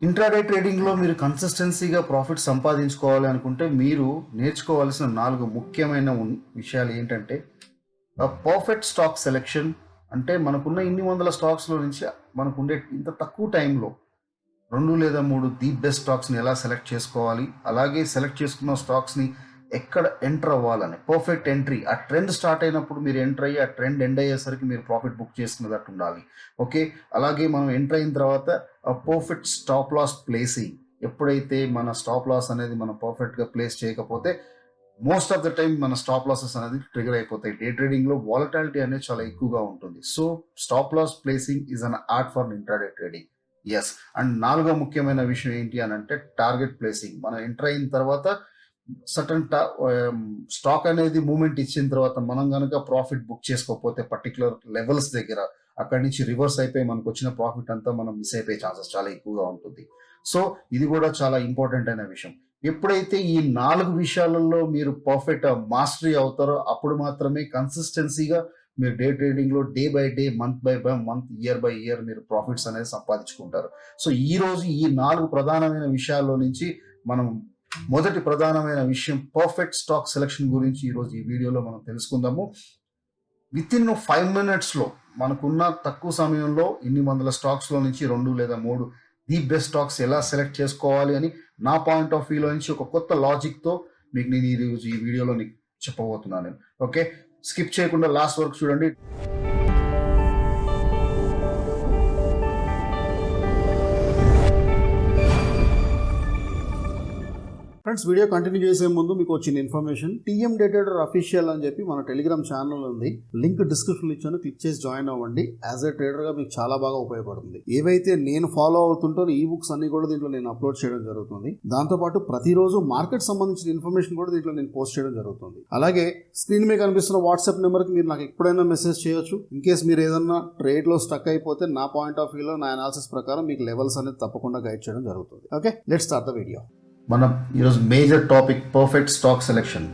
Intraday ట్రేడింగ్లో మీరు కన్సిస్టెన్సీగా profit సంపాదించుకోవాలి అనుకుంటే మీరు నేర్చుకోవాల్సిన 4 ముఖ్యమైన విషయాలు ఏంటంటే పర్ఫెక్ట్ స్టాక్ సెలెక్షన్. అంటే మనకున్న ఇన్ని వందల స్టాక్స్లో నుంచి మనకుండే ఇంత తక్కువ టైంలో 2 లేదా 3 ది బెస్ట్ స్టాక్స్ని ఎలా సెలెక్ట్ చేసుకోవాలి, అలాగే సెలెక్ట్ చేసుకున్న స్టాక్స్ని ఎక్కడ ఎంటర్ అవ్వాలని పర్ఫెక్ట్ ఎంట్రీ. ఆ ట్రెండ్ స్టార్ట్ అయినప్పుడు మీరు ఎంటర్ అయ్యి ఆ ట్రెండ్ ఎండ్ అయ్యేసరికి మీరు ప్రాఫిట్ బుక్ చేసుకునేటట్టు ఉండాలి. ఓకే, అలాగే మనం ఎంటర్ అయిన తర్వాత ఆ పర్ఫెక్ట్ స్టాప్ లాస్ ప్లేసింగ్. ఎప్పుడైతే మన స్టాప్ లాస్ అనేది మనం పర్ఫెక్ట్గా ప్లేస్ చేయకపోతే మోస్ట్ ఆఫ్ ద టైం మన స్టాప్ లాసెస్ అనేది ట్రిగర్ అయిపోతాయి. డే ట్రేడింగ్లో వాలటాలిటీ అనేది చాలా ఎక్కువగా ఉంటుంది. So stop loss placing is an art for intraday trading. Yes. And 4వ ముఖ్యమైన విషయం ఏంటి అని అంటే టార్గెట్ ప్లేసింగ్. మనం ఎంటర్ అయిన తర్వాత సటన్ స్టాక్ అనేది మూమెంట్ ఇచ్చిన తర్వాత మనం కనుక ప్రాఫిట్ బుక్ చేసుకోకపోతే పర్టికులర్ లెవెల్స్ దగ్గర అక్కడి నుంచి రివర్స్ అయిపోయి మనకు వచ్చిన ప్రాఫిట్ అంతా మనం మిస్ అయిపోయే ఛాన్సెస్ చాలా ఎక్కువగా ఉంటుంది. సో ఇది కూడా చాలా ఇంపార్టెంట్ అయిన విషయం. ఎప్పుడైతే ఈ 4 విషయాలలో మీరు పర్ఫెక్ట్ మాస్టరీ అవుతారో అప్పుడు మాత్రమే కన్సిస్టెన్సీగా మీరు డే ట్రేడింగ్లో day by day, month by month, year by year మీరు ప్రాఫిట్స్ అనేది సంపాదించుకుంటారు. సో ఈ రోజు ఈ 4 ప్రధానమైన విషయాల్లో నుంచి మనం మొదటి ప్రధానమైన విషయం పర్ఫెక్ట్ స్టాక్ సెలెక్షన్ గురించి ఈరోజు ఈ వీడియోలో మనం తెలుసుకుందాము. విత్ ఇన్ 5 minutesలో మనకున్న తక్కువ సమయంలో ఇన్ని వందల స్టాక్స్లో నుంచి 2 లేదా 3 ది బెస్ట్ స్టాక్స్ ఎలా సెలెక్ట్ చేసుకోవాలి అని నా పాయింట్ ఆఫ్ వ్యూలో నుంచి ఒక కొత్త లాజిక్తో మీకు నేను ఈరోజు ఈ వీడియోలో చెప్పబోతున్నాను. ఓకే, స్కిప్ చేయకుండా లాస్ట్ వరకు చూడండి. ఫ్రెండ్స్, వీడియో కంటిన్యూ చేసే ముందు మీకు వచ్చిన ఇన్ఫర్మేషన్, tmdaytrader అఫీషియల్ అని చెప్పి మన టెలిగ్రామ్ ఛానల్ ఉంది. లింక్ డిస్క్రిప్షన్ ఇచ్చాను, క్లిక్ చేసి జాయిన్ అవ్వండి. యాజ్ ఎ ట్రేడర్గా మీకు చాలా బాగా ఉపయోగపడుతుంది. ఏవైతే నేను ఫాలో అవుతుంటానో ఈ బుక్స్ అన్ని కూడా దీంట్లో నేను అప్లోడ్ చేయడం జరుగుతుంది. దాంతోపాటు ప్రతిరోజు మార్కెట్ సంబంధించిన ఇన్ఫర్మేషన్ కూడా దీంట్లో నేను పోస్ట్ చేయడం జరుగుతుంది. అలాగే స్క్రీన్ మీద కనిపిస్తున్న వాట్సాప్ నెంబర్కి మీరు నాకు ఎప్పుడైనా మెసేజ్ చేయొచ్చు. ఇన్ కేస్ మీరు ఏదన్నా ట్రేడ్లో స్టక్ అయిపోతే నా పాయింట్ ఆఫ్ వ్యూలో నా అనాలిసిస్ ప్రకారం మీకు లెవెల్స్ అనేది తప్పకుండా గైడ్ చేయడం జరుగుతుంది. Okay, let's start the video. మనం ఈరోజు major topic perfect stock selection.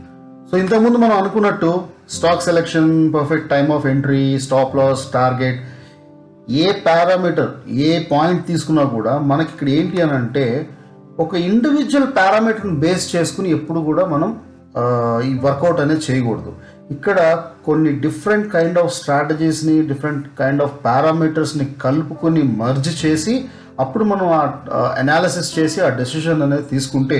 So ఇంతకుముందు మనం అనుకున్నట్టు stock selection, perfect time of entry, stop loss, target, ఏ పారామీటర్ ఏ పాయింట్ తీసుకున్నా కూడా మనకి ఇక్కడ ఏంటి అని అంటే ఒక ఇండివిజువల్ పారామీటర్ని బేస్ చేసుకుని ఎప్పుడు కూడా మనం ఈ వర్కౌట్ అనేది చేయకూడదు. ఇక్కడ కొన్ని డిఫరెంట్ కైండ్ ఆఫ్ స్ట్రాటజీస్ని, డిఫరెంట్ కైండ్ ఆఫ్ పారామీటర్స్ని కలుపుకొని మర్జ్ చేసి అప్పుడు మనం అనాలిసిస్ చేసి ఆ డెసిషన్ అనేది తీసుకుంటే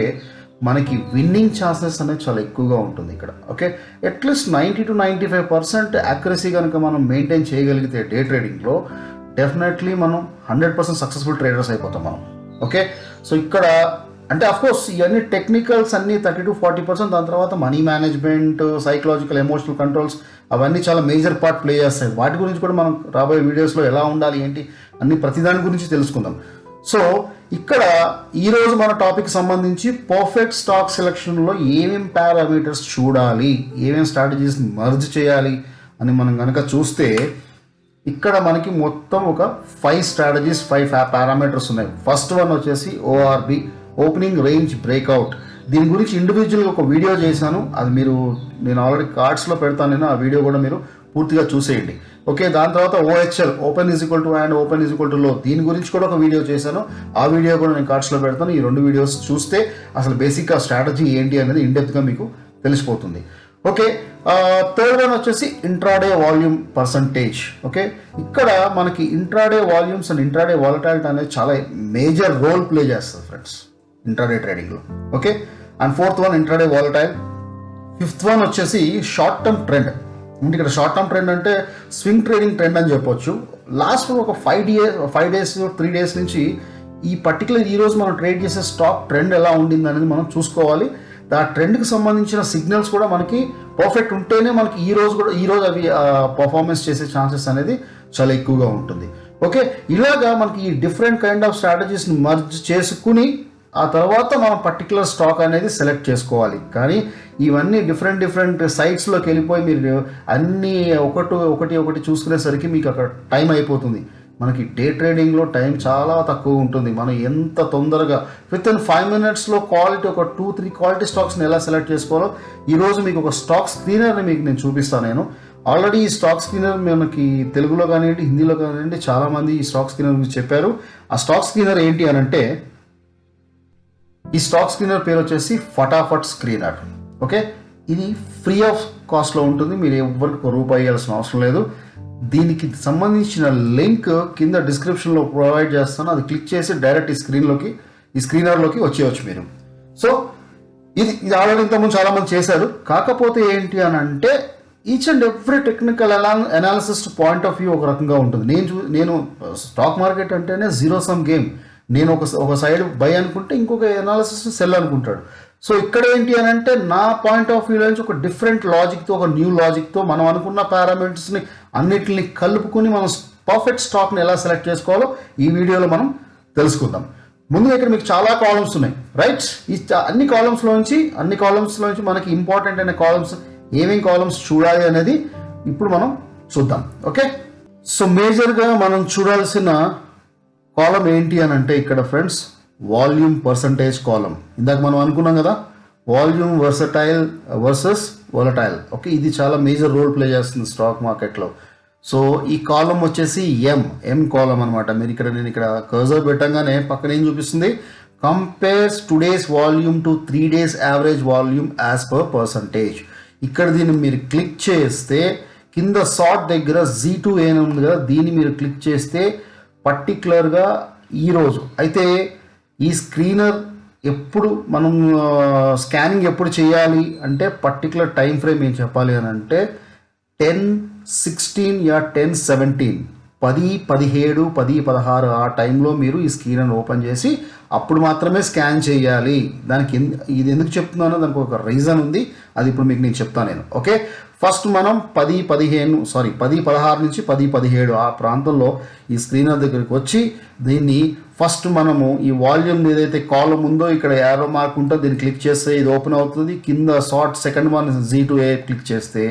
మనకి విన్నింగ్ ఛాన్సెస్ అనేది చాలా ఎక్కువగా ఉంటుంది ఇక్కడ. ఓకే, అట్లీస్ట్ 90 to 95% యాక్యురసీ కనుక మనం మెయింటైన్ చేయగలిగితే డే ట్రేడింగ్లో డెఫినెట్లీ మనం 100% సక్సెస్ఫుల్ ట్రేడర్స్ అయిపోతాం మనం. ఓకే, సో ఇక్కడ అంటే అఫ్కోర్స్ ఇవన్నీ టెక్నికల్స్ అన్నీ 30 to 40%. దాని తర్వాత money management, psychological, emotional controls అవన్నీ చాలా మేజర్ పార్ట్ ప్లే చేస్తాయి. వాటి గురించి కూడా మనం రాబోయే వీడియోస్లో ఎలా ఉండాలి ఏంటి అన్ని ప్రతిదాని గురించి తెలుసుకుందాం. సో ఇక్కడ ఈరోజు మన టాపిక్ సంబంధించి పర్ఫెక్ట్ స్టాక్ సెలెక్షన్లో ఏమేం పారామీటర్స్ చూడాలి, ఏమేం స్ట్రాటజీస్ని మర్జ్ చేయాలి అని మనం కనుక చూస్తే ఇక్కడ మనకి మొత్తం ఒక 5 స్ట్రాటజీస్, 5 పారామీటర్స్ ఉన్నాయి. ఫస్ట్ వన్ వచ్చేసి ఓఆర్బి, ఓపెనింగ్ రేంజ్ బ్రేక్అవుట్. దీని గురించి ఇండివిజువల్గా ఒక వీడియో చేశాను, అది నేను ఆల్రెడీ కార్డ్స్లో పెడతాను. నేను ఆ వీడియో కూడా మీరు పూర్తిగా చూసేయండి. ఓకే, దాని తర్వాత OHL, open is equal to and open is equal to low, దీని గురించి కూడా ఒక వీడియో చేశాను. ఆ వీడియో కూడా నేను కార్డ్స్లో పెడతాను. ఈ 2 వీడియోస్ చూస్తే అసలు బేసిక్గా స్ట్రాటజీ ఏంటి అనేది ఇన్డెప్త్గా మీకు తెలిసిపోతుంది. ఓకే, థర్డ్ వన్ వచ్చేసి ఇంట్రాడే వాల్యూమ్ పర్సంటేజ్. ఓకే, ఇక్కడ మనకి intraday volumes and intraday volatility అనేది చాలా మేజర్ రోల్ ప్లే చేస్తుంది ఫ్రెండ్స్ ఇంట్రాడే ట్రేడింగ్లో. Okay, and fourth one intraday volatile. Fifth one వచ్చేసి షార్ట్ టర్మ్ ట్రెండ్. అంటే ఇక్కడ షార్ట్ టర్మ్ ట్రెండ్ అంటే స్వింగ్ ట్రేడింగ్ ట్రెండ్ అని చెప్పొచ్చు. లాస్ట్ ఒక 5 days 3 days నుంచి ఈ పర్టికులర్ ఈరోజు మనం ట్రేడ్ చేసే స్టాక్ ట్రెండ్ ఎలా ఉండింది అనేది మనం చూసుకోవాలి. ఆ ట్రెండ్కి సంబంధించిన సిగ్నల్స్ కూడా మనకి పర్ఫెక్ట్ ఉంటేనే మనకి ఈరోజు అవి పర్ఫార్మెన్స్ చేసే ఛాన్సెస్ అనేది చాలా ఎక్కువగా ఉంటుంది. ఓకే, ఇలాగా మనకి ఈ డిఫరెంట్ కైండ్ ఆఫ్ స్ట్రాటజీస్ని మర్జ్ చేసుకుని ఆ తర్వాత మనం పర్టికులర్ స్టాక్ అనేది సెలెక్ట్ చేసుకోవాలి. కానీ ఇవన్నీ డిఫరెంట్ సైట్స్లోకి వెళ్ళిపోయి మీరు అన్నీ ఒకటి చూసుకునేసరికి మీకు అక్కడ టైం అయిపోతుంది. మనకి డే ట్రేడింగ్లో టైం చాలా తక్కువ ఉంటుంది. మనం ఎంత తొందరగా విత్ ఇన్ 5 minutesలో క్వాలిటీ ఒక 2-3 క్వాలిటీ స్టాక్స్ని ఎలా సెలెక్ట్ చేసుకోవాలో ఈరోజు మీకు ఒక స్టాక్ స్క్రీనర్ని మీకు నేను చూపిస్తాను. నేను ఆల్రెడీ ఈ స్టాక్ స్క్రీనర్ మనకి తెలుగులో కానివ్వండి, హిందీలో కానివ్వండి చాలామంది ఈ స్టాక్ స్క్రీనర్ గురించి చెప్పారు. ఆ స్టాక్ స్క్రీనర్ ఏంటి అని అంటే ఈ స్టాక్ స్క్రీనర్ పేరు వచ్చేసి ఫటాఫట్ స్క్రీనర్. ఓకే, ఇది ఫ్రీ ఆఫ్ కాస్ట్లో ఉంటుంది, మీరు ఎవరికి రూపాయి ఇవ్వాల్సిన అవసరం లేదు. దీనికి సంబంధించిన లింక్ కింద డిస్క్రిప్షన్లో ప్రొవైడ్ చేస్తాను, అది క్లిక్ చేసి డైరెక్ట్ ఈ స్క్రీనర్లోకి వచ్చేయచ్చు మీరు. సో ఇది ఆల్రెడీ ఇంతకుముందు చాలామంది చేశారు. కాకపోతే ఏంటి అని అంటే each and every technical analysis point of view ఒక రకంగా ఉంటుంది. నేను స్టాక్ మార్కెట్ అంటేనే జీరో సమ్ గేమ్. నేను ఒక సైడ్ బై అనుకుంటే ఇంకొక అనాలిసిస్ సెల్ అనుకుంటాడు. సో ఇక్కడ ఏంటి అని అంటే నా పాయింట్ ఆఫ్ వ్యూ నుంచి ఒక డిఫరెంట్ లాజిక్తో, ఒక న్యూ లాజిక్తో మనం అనుకున్న పారామీటర్స్ని అన్నిటిని కలుపుకుని మనం పర్ఫెక్ట్ స్టాక్ని ఎలా సెలెక్ట్ చేసుకోవాలో ఈ వీడియోలో మనం తెలుసుకుందాం. ముందుగా ఇక్కడ మీకు చాలా కాలమ్స్ ఉన్నాయి, రైట్? ఈ అన్ని కాలమ్స్లోంచి మనకి ఇంపార్టెంట్ అయిన కాలమ్స్ ఏమేం కాలమ్స్ చూడాలి అనేది ఇప్పుడు మనం చూద్దాం. ఓకే, సో మేజర్గా మనం చూడాల్సిన కాలం ఏంటి అని అంటే ఇక్కడ ఫ్రెండ్స్ వాల్యూమ్ పర్సంటేజ్ కాలం. ఇందాక మనం అనుకున్నాం కదా, వాల్యూమ్ వర్సెస్ వోలటైల్. ఓకే, ఇది చాలా మేజర్ రోల్ ప్లే చేస్తుంది స్టాక్ మార్కెట్లో. సో ఈ కాలం వచ్చేసి ఎం కాలం అనమాట. నేను ఇక్కడ కర్సర్ పెట్టంగానే పక్కన ఏం చూపిస్తుంది, compares today's volume to 3 days average volume as per percentage. ఇక్కడ దీన్ని మీరు క్లిక్ చేస్తే కింద సార్ట్ దగ్గర Z2A ఉంది కదా, దీన్ని మీరు క్లిక్ చేస్తే పర్టికులర్గా ఈరోజు అయితే ఈ స్క్రీనర్ ఎప్పుడు మనం స్కానింగ్ ఎప్పుడు చేయాలి అంటే పర్టికులర్ టైం ఫ్రేమ్ ఏం చెప్పాలి అని అంటే 10-16 యా 10-17, 10-17, 10-16 ఆ టైంలో మీరు ఈ స్క్రీనర్ ఓపెన్ చేసి అప్పుడు మాత్రమే స్కాన్ చేయాలి. దానికి ఇది ఎందుకు చెప్తున్నానో దానికి ఒక రీజన్ ఉంది, అది ఇప్పుడు మీకు నేను చెప్తాను. ఓకే, ఫస్ట్ మనం 10-16 నుంచి 10-17 ఆ ప్రాంతంలో ఈ స్క్రీనర్ దగ్గరికి వచ్చి దీన్ని ఫస్ట్ మనము ఈ వాల్యూమ్ ఏదైతే కాలం ఉందో ఇక్కడ యారో మార్క్ ఉంటుందో దీన్ని క్లిక్ చేస్తే ఇది ఓపెన్ అవుతుంది. కింద short second one Z2A click చేస్తే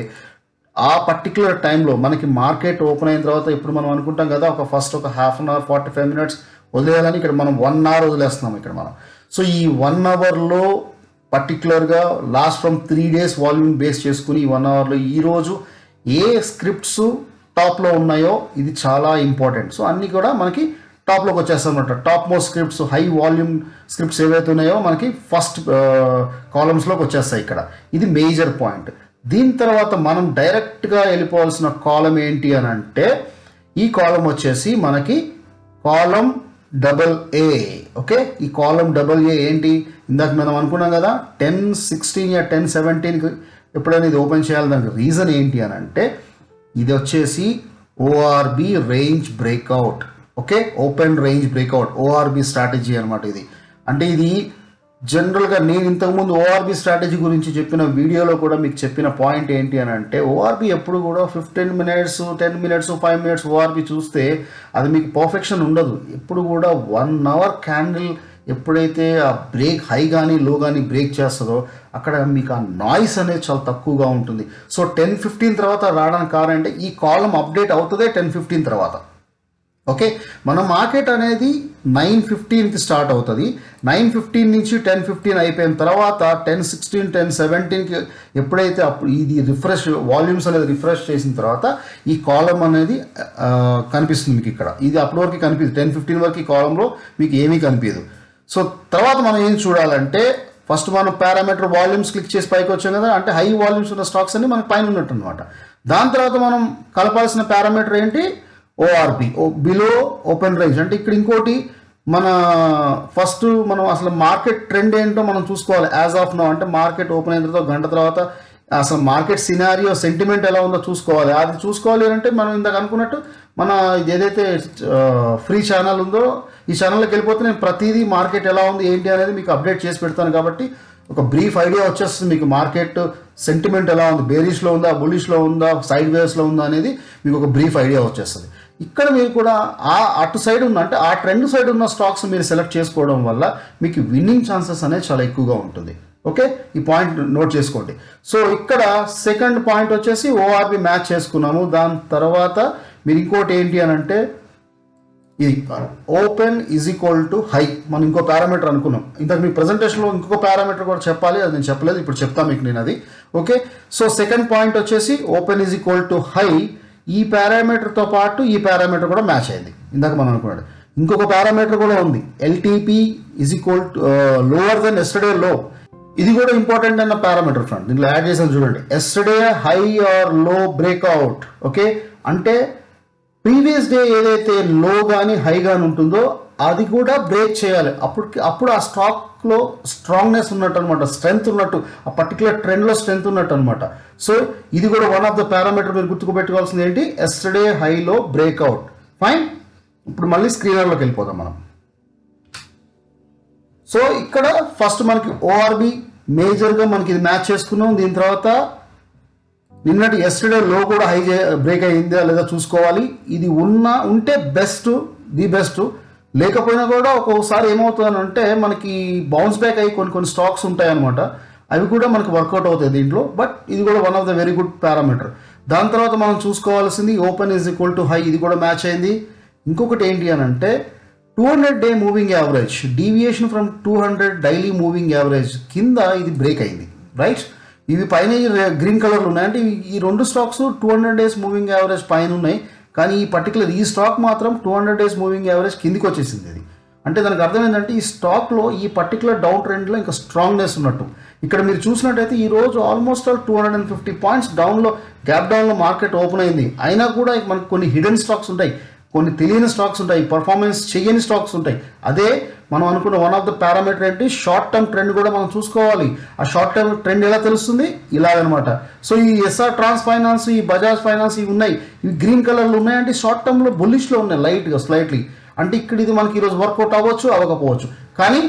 ఆ పర్టికులర్ టైంలో మనకి మార్కెట్ ఓపెన్ అయిన తర్వాత ఇప్పుడు మనం అనుకుంటాం కదా ఒక హాఫ్ అన్ అవర్ 45 minutes వదిలేయాలని, ఇక్కడ మనం 1 hour వదిలేస్తున్నాం ఇక్కడ మనం. సో ఈ 1 hourలో పర్టికులర్గా last from 3 days volume base చేసుకుని ఈ 1 hourలో ఈరోజు ఏ స్క్రిప్ట్స్ టాప్లో ఉన్నాయో ఇది చాలా ఇంపార్టెంట్. సో అన్నీ కూడా మనకి టాప్లోకి వచ్చేస్తాయి అనమాట. Top most scripts, high volume scripts ఏవైతే ఉన్నాయో మనకి ఫస్ట్ కాలమ్స్లోకి వచ్చేస్తాయి ఇక్కడ. ఇది మేజర్ పాయింట్. దీని తర్వాత మనం డైరెక్ట్గా వెళ్ళిపోవాల్సిన కాలం ఏంటి అని అంటే ఈ కాలం వచ్చేసి మనకి కాలం AA. ఓకే, ఈ కాలం AA ఏంటి, ఇందాక మనం అనుకున్నాం కదా 10-16 యా 10-17 ఎప్పుడైనా ఇది ఓపెన్ చేయాలి. దానికి రీజన్ ఏంటి అని అంటే ఇది వచ్చేసి ORB range breakout. Okay, open range breakout ORB strategy అనమాట. ఇది అంటే ఇది జనరల్గా నేను ఇంతకుముందు ORB స్ట్రాటజీ గురించి చెప్పిన వీడియోలో కూడా మీకు చెప్పిన పాయింట్ ఏంటి అని అంటే ORB ఎప్పుడు కూడా 15 minutes 10 minutes 5 minutes ORB చూస్తే అది మీకు పర్ఫెక్షన్ ఉండదు. ఎప్పుడు కూడా 1 hour క్యాండిల్ ఎప్పుడైతే ఆ బ్రేక్ హై కానీ లో కానీ బ్రేక్ చేస్తుందో అక్కడ మీకు ఆ నాయిస్ అనేది చాలా తక్కువగా ఉంటుంది. సో 10-15 తర్వాత రావడానికి కారణం అంటే ఈ కాలం అప్డేట్ అవుతుందే 10-15 తర్వాత. ఓకే, మన మార్కెట్ అనేది 9:15కి స్టార్ట్ అవుతుంది. 9:15 నుంచి 10:15 అయిపోయిన తర్వాత 10-16 10-17కి ఎప్పుడైతే అప్పుడు ఇది రిఫ్రెష్ వాల్యూమ్స్ అనేది రిఫ్రెష్ చేసిన తర్వాత ఈ కాలం అనేది కనిపిస్తుంది మీకు ఇక్కడ. ఇది అప్పటి వరకు కనిపిస్తుంది, 10-15 వరకు ఈ కాలంలో మీకు ఏమీ కనిపించదు. సో తర్వాత మనం ఏం చూడాలంటే ఫస్ట్ మనం పారామీటర్ వాల్యూమ్స్ క్లిక్ చేసి పైకి వచ్చాం కదా, అంటే హై వాల్యూమ్స్ ఉన్న స్టాక్స్ అన్ని మనకి పైన ఉన్నట్టు అనమాట. దాని తర్వాత మనం కలపాల్సిన పారామీటర్ ఏంటి, ORB బిలో ఓపెన్ రేంజ్. అంటే ఇక్కడ ఇంకోటి మన ఫస్ట్ మనం అసలు మార్కెట్ ట్రెండ్ ఏంటో మనం చూసుకోవాలి యాజ్ ఆఫ్ నౌ. అంటే మార్కెట్ ఓపెన్ అయిన తర్వాత గంట తర్వాత అసలు మార్కెట్ సినారియో సెంటిమెంట్ ఎలా ఉందో చూసుకోవాలి. అది చూసుకోవాలి అంటే మనం ఇందాక అనుకున్నట్టు మన ఏదైతే ఫ్రీ ఛానల్ ఉందో ఈ ఛానల్లోకి వెళ్ళిపోతే నేను ప్రతిదీ మార్కెట్ ఎలా ఉంది ఏంటి అనేది మీకు అప్డేట్ చేసి పెడతాను. కాబట్టి ఒక బ్రీఫ్ ఐడియా వచ్చేస్తుంది మీకు మార్కెట్ సెంటిమెంట్ ఎలా ఉంది, బేరిష్లో ఉందా, బుల్లిష్లో ఉందా, సైడ్ వేస్లో ఉందా అనేది మీకు ఒక బ్రీఫ్ ఐడియా వచ్చేస్తుంది. ఇక్కడ మీరు కూడా అటు సైడ్ ఉన్న అంటే ఆ ట్రెండ్ సైడ్ ఉన్న స్టాక్స్ మీరు సెలెక్ట్ చేసుకోవడం వల్ల మీకు విన్నింగ్ ఛాన్సెస్ అనేది చాలా ఎక్కువగా ఉంటుంది. ఓకే, ఈ పాయింట్ నోట్ చేసుకోండి. సో ఇక్కడ సెకండ్ పాయింట్ వచ్చేసి ORB మ్యాచ్ చేసుకున్నాము. దాని తర్వాత మీరు ఇంకోటి ఏంటి అని అంటే ఇది open is equal to high. మనం ఇంకో పారామీటర్ అనుకున్నాం. ఇంతకు మీ ప్రజెంటేషన్లో ఇంకొక పారామీటర్ కూడా చెప్పాలి, అది నేను చెప్పలేదు, ఇప్పుడు చెప్తాను మీకు నేను అది. ఓకే, సో సెకండ్ పాయింట్ వచ్చేసి open is equal to high. ఈ పారామీటర్తో పాటు ఈ పారామీటర్ కూడా మ్యాచ్ అయింది ఇందాక మనం అనుకున్నాడు. ఇంకొక పారామీటర్ కూడా ఉంది, LTP is equal lower than yesterday low. ఇది కూడా ఇంపార్టెంట్ అన్న పారామీటర్ ఫ్రెండ్, దీంట్లో యాడ్ చేసాను చూడండి. ఎస్టర్డే హై ఆర్ లో బ్రేక్అవుట్. ఓకే, అంటే ప్రీవియస్ డే ఏదైతే లో కానీ హై కానీ ఉంటుందో అది కూడా బ్రేక్ చేయాలి. అప్పుడు ఆ స్టాక్లో స్ట్రాంగ్నెస్ ఉన్నట్టు అనమాట, స్ట్రెంగ్త్ ఉన్నట్టు, ఆ పర్టికులర్ ట్రెండ్లో స్ట్రెంగ్త్ ఉన్నట్టు అనమాట. సో ఇది కూడా వన్ ఆఫ్ ద పారామీటర్ మీరు గుర్తుకుపెట్టుకోవాల్సింది ఏంటి, ఎస్టర్డే హైలో బ్రేక్అవుట్. ఫైన్, ఇప్పుడు మళ్ళీ స్క్రీనర్లోకి వెళ్ళిపోదాం మనం. సో ఇక్కడ ఫస్ట్ మనకి ఓఆర్బి మేజర్గా మనకి ఇది మ్యాచ్ చేసుకున్నాం. దీని తర్వాత నిన్నటి ఎస్టర్డే లో కూడా హై బ్రేక్ అయిందా లేదా చూసుకోవాలి. ఇది ఉంటే బెస్ట్, ది బెస్ట్. లేకపోయినా కూడా ఒక్కొక్కసారి ఏమవుతుందంటే మనకి బౌన్స్ బ్యాక్ అయ్యి కొన్ని స్టాక్స్ ఉంటాయి అనమాట, అవి కూడా మనకి వర్కౌట్ అవుతాయి దీంట్లో. బట్ ఇది కూడా one of the very good parameter. దాని తర్వాత మనం చూసుకోవాల్సింది open is equal to high, ఇది కూడా మ్యాచ్ అయింది. ఇంకొకటి ఏంటి అని అంటే 200 day moving average, deviation from 200 daily moving average కింద ఇది బ్రేక్ అయింది. రైట్, ఇవి పైన గ్రీన్ కలర్లు ఉన్నాయి, అంటే ఈ రెండు స్టాక్స్ 200 డేస్ మూవింగ్ యావరేజ్ పైన ఉన్నాయి. కానీ ఈ పర్టికులర్ ఈ స్టాక్ మాత్రం 200 డేస్ మూవింగ్ యావరేజ్ కిందికి వచ్చేసింది. ఇది అంటే దానికి అర్థం ఏంటంటే ఈ స్టాక్లో ఈ పర్టికులర్ డౌన్ ట్రెండ్లో ఇంకా స్ట్రాంగ్నెస్ ఉన్నట్టు. ఇక్కడ మీరు చూసినట్టయితే ఈ రోజు ఆల్మోస్ట్ 250 పాయింట్స్ డౌన్లో, గ్యాప్ డౌన్లో మార్కెట్ ఓపెన్ అయింది. అయినా కూడా మనకు కొన్ని హిడెన్ స్టాక్స్ ఉంటాయి, కొన్ని తెలియని స్టాక్స్ ఉంటాయి, పర్ఫార్మెన్స్ చేయని స్టాక్స్ ఉంటాయి. అదే మనం అనుకున్న వన్ ఆఫ్ ద పారామీటర్ ఏంటి, షార్ట్ టర్మ్ ట్రెండ్ కూడా మనం చూసుకోవాలి. ఆ షార్ట్ టర్మ్ ట్రెండ్ ఎలా తెలుస్తుంది, ఇలాగనమాట. సో ఈ ఎస్ఆర్ ట్రాన్స్ ఫైనాన్స్, ఈ బజాజ్ ఫైనాన్స్ ఇవి ఉన్నాయి, ఇవి గ్రీన్ కలర్లో ఉన్నాయంటే షార్ట్ టర్మ్లో బుల్లిష్లో ఉన్నాయి లైట్గా స్లైట్లీ. అంటే ఇక్కడ ఇది మనకి ఈరోజు వర్కౌట్ అవ్వచ్చు అవ్వకపోవచ్చు. కానీ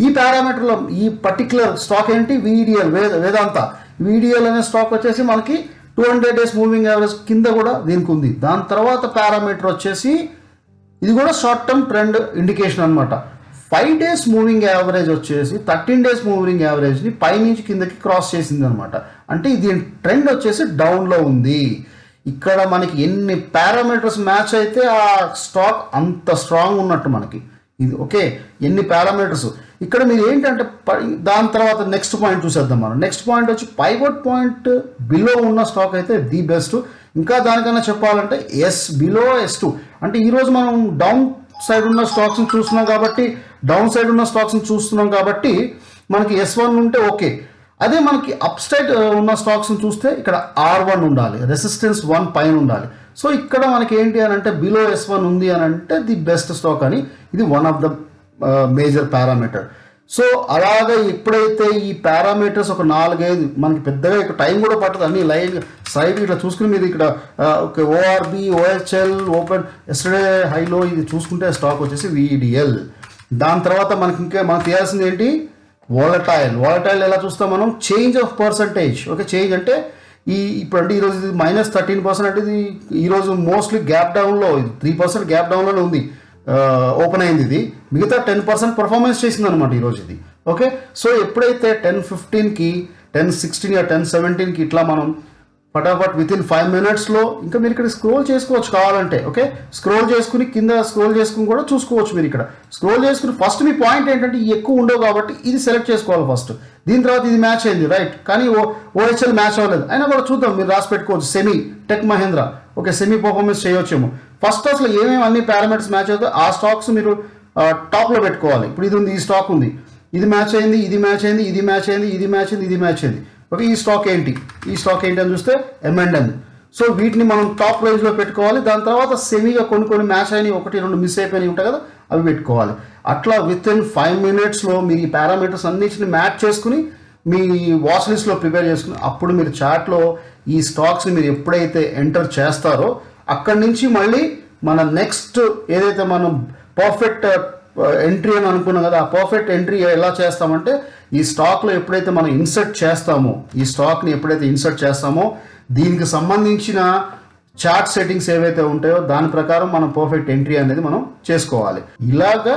ఈ పారామీటర్లో ఈ పర్టికులర్ స్టాక్ ఏంటి, విడిఎల్, వేదాంత. విడిఎల్ అనే స్టాక్ వచ్చేసి మనకి 200 డేస్ మూవింగ్ యావరేజ్ కింద కూడా దీనికి ఉంది. దాని తర్వాత పారామీటర్ వచ్చేసి ఇది కూడా షార్ట్ టర్మ్ ట్రెండ్ ఇండికేషన్ అనమాట. 5 డేస్ మూవింగ్ యావరేజ్ వచ్చేసి 13 డేస్ మూవింగ్ యావరేజ్ని పైనుంచి కిందకి క్రాస్ చేసింది అనమాట. అంటే దీని ట్రెండ్ వచ్చేసి డౌన్లో ఉంది. ఇక్కడ మనకి ఎన్ని పారామీటర్స్ మ్యాచ్ అయితే ఆ స్టాక్ అంత స్ట్రాంగ్ ఉన్నట్టు మనకి ఇది. ఓకే, ఎన్ని పారామీటర్స్ ఇక్కడ మీరు ఏంటంటే దాని తర్వాత నెక్స్ట్ పాయింట్ చూసేద్దాం మనం. నెక్స్ట్ పాయింట్ వచ్చి పైవట్ పాయింట్ బిలో ఉన్న స్టాక్ అయితే ది బెస్ట్. ఇంకా దానికన్నా చెప్పాలంటే బిలో S2. అంటే ఈరోజు మనం డౌన్ సైడ్ ఉన్న స్టాక్స్ని చూస్తున్నాం కాబట్టి మనకి S1 ఉంటే ఓకే. అదే మనకి అప్ సైడ్ ఉన్న స్టాక్స్ని చూస్తే ఇక్కడ R1 ఉండాలి, రెసిస్టెన్స్ 1 పైన ఉండాలి. సో ఇక్కడ మనకి ఏంటి అని అంటే బిలో S1 ఉంది అని అంటే ది బెస్ట్ స్టాక్ అని, ఇది one of the major parameter. So అలాగా ఎప్పుడైతే ఈ పారామీటర్స్ ఒక 4-5 మనకి పెద్దగా ఇక్కడ టైం కూడా పట్టదు, అన్ని లైన్ సైడ్ ఇట్లా చూసుకుని మీరు ఇక్కడ ఓకే ఓఆర్బి, ఓహెచ్ఎల్, ఓపెన్, ఎస్టర్డే హైలో ఇది చూసుకుంటే స్టాక్ వచ్చేసి విడిఎల్. దాని తర్వాత మనకి తెలియాల్సింది ఏంటి, వాలటైల్ ఎలా చూస్తాం మనం, change of percentage. Okay, change అంటే ఇప్పుడు అంటే ఈరోజు ఇది -13% అంటే ఇది ఈరోజు మోస్ట్లీ గ్యాప్ డౌన్లో, 3% గ్యాప్ డౌన్లోనే ఉంది, ఓపెన్ అయింది. ఇది మిగతా 10% పర్ఫార్మెన్స్ చేసింది అనమాట ఈరోజు ఇది. ఓకే, సో ఎప్పుడైతే 10:15కి 10:16 10:17కి ఇట్లా మనం ఫటాఫట్ వితిన్ 5 minutesలో ఇంకా మీరు ఇక్కడ స్క్రోల్ చేసుకోవచ్చు కావాలంటే. ఓకే, స్క్రోల్ చేసుకుని కింద స్క్రోల్ చేసుకుని కూడా చూసుకోవచ్చు. మీరు ఇక్కడ స్క్రోల్ చేసుకుని ఫస్ట్ మీ పాయింట్ ఏంటంటే ఈ ఎక్కువ ఉండవు కాబట్టి ఇది సెలెక్ట్ చేసుకోవాలి ఫస్ట్. దీని తర్వాత ఇది మ్యాచ్ అయింది రైట్, కానీ ఓహెచ్ఎల్ మ్యాచ్ అవ్వలేదు, అయినా కూడా చూద్దాం, మీరు రాసి పెట్టుకోవచ్చు. Semi, tech Mahindra, okay semi performance చేయవచ్చేమో. ఫస్ట్ అసలు ఏమేమి అన్ని పారామీటర్స్ మ్యాచ్ అవుతాయి ఆ స్టాక్స్ మీరు టాప్లో పెట్టుకోవాలి. ఇప్పుడు ఇది ఉంది, ఈ స్టాక్ ఉంది, ఇది మ్యాచ్ అయింది, ఇది మ్యాచ్ అయింది, ఇది మ్యాచ్ అయింది, ఇది మ్యాచ్ అయింది, ఇది మ్యాచ్ అయింది. ఓకే, ఈ స్టాక్ ఏంటి అని చూస్తే M&M. సో వీటిని మనం టాప్ రేంజ్లో పెట్టుకోవాలి. దాని తర్వాత సెమీగా కొన్ని మ్యాచ్ అయినాయి, 1-2 మిస్ అయిపోయినాయి ఉంటాయి కదా, అవి పెట్టుకోవాలి. అట్లా వితిన్ 5 minutesలో మీరు ఈ పారామీటర్స్ అన్నిటిని మ్యాచ్ చేసుకుని మీ వాచ్ లిస్ట్లో ప్రిపేర్ చేసుకుని అప్పుడు మీరు చార్ట్లో ఈ స్టాక్స్ని మీరు ఎప్పుడైతే ఎంటర్ చేస్తారో అక్కడి నుంచి మళ్ళీ మన నెక్స్ట్ ఏదైతే మనం పర్ఫెక్ట్ ఎంట్రీ అని అనుకున్నాం కదా, ఆ పర్ఫెక్ట్ ఎంట్రీ ఎలా చేస్తామంటే ఈ స్టాక్లో ఎప్పుడైతే మనం ఇన్సర్ట్ చేస్తామో దీనికి సంబంధించిన చార్ట్ సెట్టింగ్స్ ఏవైతే ఉంటాయో దాని ప్రకారం మనం పర్ఫెక్ట్ ఎంట్రీ అనేది మనం చేసుకోవాలి. ఇలాగా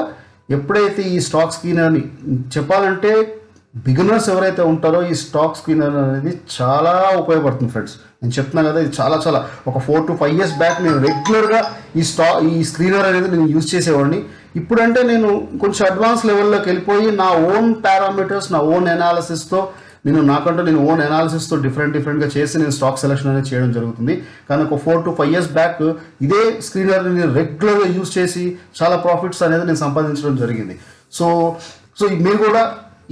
ఎప్పుడైతే ఈ స్టాక్ స్క్రీనర్ అని చెప్పాలంటే బిగినర్స్ ఎవరైతే ఉంటారో ఈ స్టాక్ స్క్రీనర్ అనేది చాలా ఉపయోగపడుతుంది ఫ్రెండ్స్. నేను చెప్తున్నా కదా, ఇది చాలా ఒక 4 to 5 years బ్యాక్ నేను రెగ్యులర్గా ఈ స్క్రీనర్ అనేది నేను యూజ్ చేసేవాడిని. ఇప్పుడంటే నేను కొంచెం అడ్వాన్స్ లెవెల్లోకి వెళ్ళిపోయి నా ఓన్ పారామీటర్స్, నా ఓన్ అనాలిసిస్తో నేను ఓన్ అనాలిసిస్తో డిఫరెంట్గా చేసి నేను స్టాక్ సెలెక్షన్ అనేది చేయడం జరుగుతుంది. కానీ ఒక 4 to 5 years బ్యాక్ ఇదే స్క్రీనర్ని నేను రెగ్యులర్గా యూజ్ చేసి చాలా ప్రాఫిట్స్ అనేది నేను సంపాదించడం జరిగింది. సో మీరు కూడా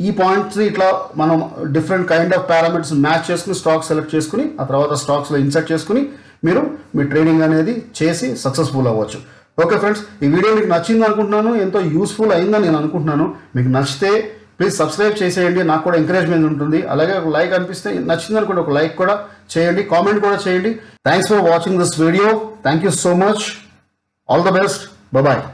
ఈ పాయింట్స్ని ఇట్లా మనం different kind of parameters match చేసుకుని స్టాక్ సెలెక్ట్ చేసుకుని ఆ తర్వాత స్టాక్స్లో ఇన్సర్ట్ చేసుకుని మీరు మీ ట్రేడింగ్ అనేది చేసి సక్సెస్ఫుల్ అవ్వచ్చు. ఓకే ఫ్రెండ్స్, ఈ వీడియో మీకు నచ్చింది అనుకుంటున్నాను, ఎంతో యూస్ఫుల్ అయిందని నేను అనుకుంటున్నాను. మీకు నచ్చితే ప్లీజ్ సబ్స్క్రైబ్ చేసేయండి, నాకు కూడా ఎంకరేజ్మెంట్ ఉంటుంది. అలాగే ఒక లైక్ అనిపిస్తే నచ్చింది అనుకుంటే ఒక లైక్ కూడా చేయండి, కామెంట్ కూడా చేయండి. Thanks for watching this video. Thank you so much. All the best. Bye.